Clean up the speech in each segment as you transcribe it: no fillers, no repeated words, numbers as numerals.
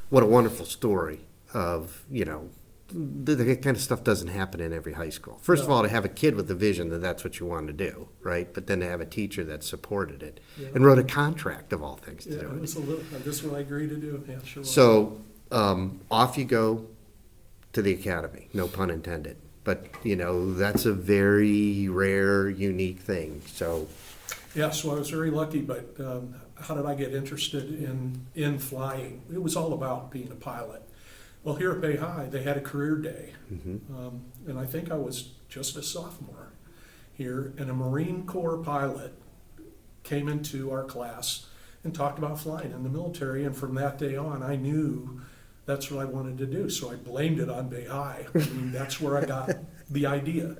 what a wonderful story of, the kind of stuff doesn't happen in every high school. First of all, to have a kid with a vision that that's what you want to do, right? But then to have a teacher that supported it and wrote a contract of all things to do it was a little, this is what I agreed to do, yeah, sure. So off you go to the academy, no pun intended. But, that's a very rare, unique thing, so. Yeah, so I was very lucky, but how did I get interested in flying? It was all about being a pilot. Well, here at Bay High, they had a career day, and I think I was just a sophomore here, and a Marine Corps pilot came into our class and talked about flying in the military, and from that day on, I knew that's what I wanted to do, so I blamed it on Bay High. I mean, that's where I got the idea.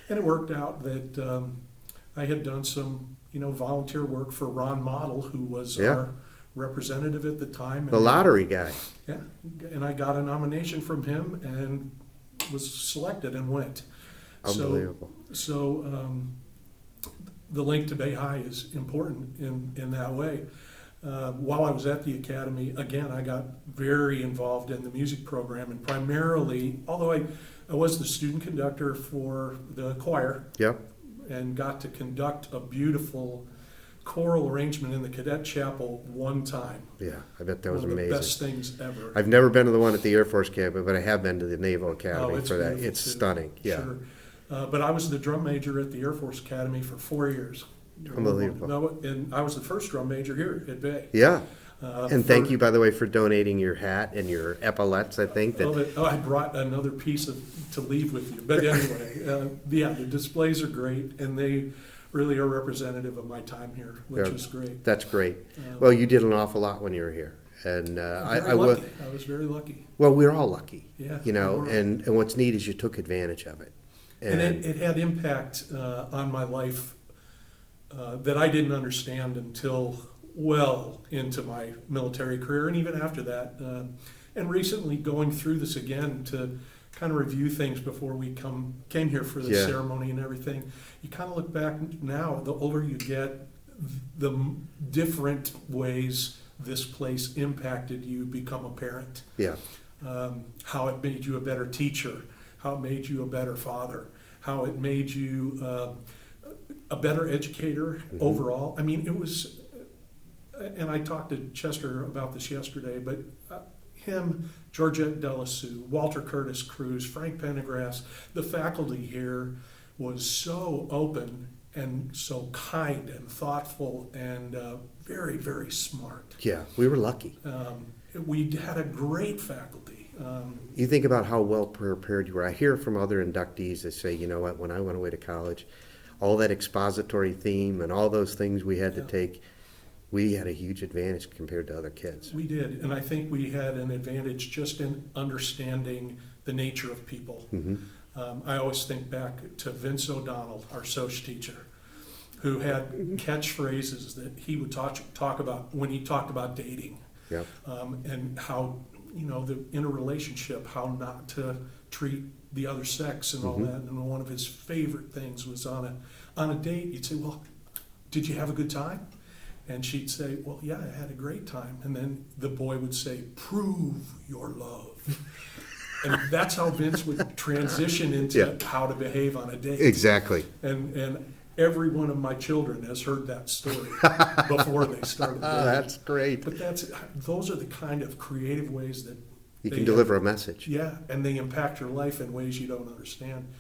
And it worked out that I had done some, volunteer work for Ron Model, who was our representative at the time. The lottery guy. Yeah, and I got a nomination from him and was selected and went. Unbelievable. So the link to Bay High is important in that way. While I was at the academy, again, I got very involved in the music program, and primarily, although I was the student conductor for the choir, and got to conduct a beautiful choral arrangement in the cadet chapel one time. Yeah, I bet that was one of amazing. the best things ever. I've never been to the one at the Air Force Academy, but I have been to the Naval Academy it's for that. beautiful It's too. stunning. Yeah. Sure. But I was the drum major at the Air Force Academy for 4 years. Unbelievable. No, and I was the first drum major here at Bay. Yeah. And thank you, by the way, for donating your hat and your epaulets, I think. I brought another piece to leave with you. But anyway, the displays are great, and they really are representative of my time here, which is great. That's great. Well, you did an awful lot when you were here. And I was very lucky. Well, we're all lucky. Yeah. And what's neat is you took advantage of it. And it had impact on my life that I didn't understand until well into my military career, and even after that. And recently going through this again to kind of review things before we came here for the ceremony and everything, you kind of look back now, the older you get, the different ways this place impacted you become apparent. Yeah. How it made you a better teacher, how it made you a better father, how it made you a better educator overall. I mean, it was, and I talked to Chester about this yesterday, but him, Georgette Delassue, Walter Curtis Cruz, Frank Pendergrass, the faculty here was so open and so kind and thoughtful and very, very smart. Yeah, we were lucky. We had a great faculty. You think about how well prepared you were. I hear from other inductees that say, you know what, when I went away to college, all that expository theme and all those things we had to take, we had a huge advantage compared to other kids. We did, and I think we had an advantage just in understanding the nature of people. I always think back to Vince O'Donnell, our Soc teacher, who had catchphrases that he would talk about when he talked about dating, and how, in a relationship, how not to treat the other sex and all that. And one of his favorite things was on a date, you'd say, well, did you have a good time? And she'd say, well, yeah, I had a great time. And then the boy would say, prove your love. And that's how Vince would transition into how to behave on a date. Exactly. And every one of my children has heard that story before they started dating. That's great. But those are the kind of creative ways that you can deliver a message. Yeah, and they impact your life in ways you don't understand.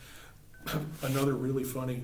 Another really funny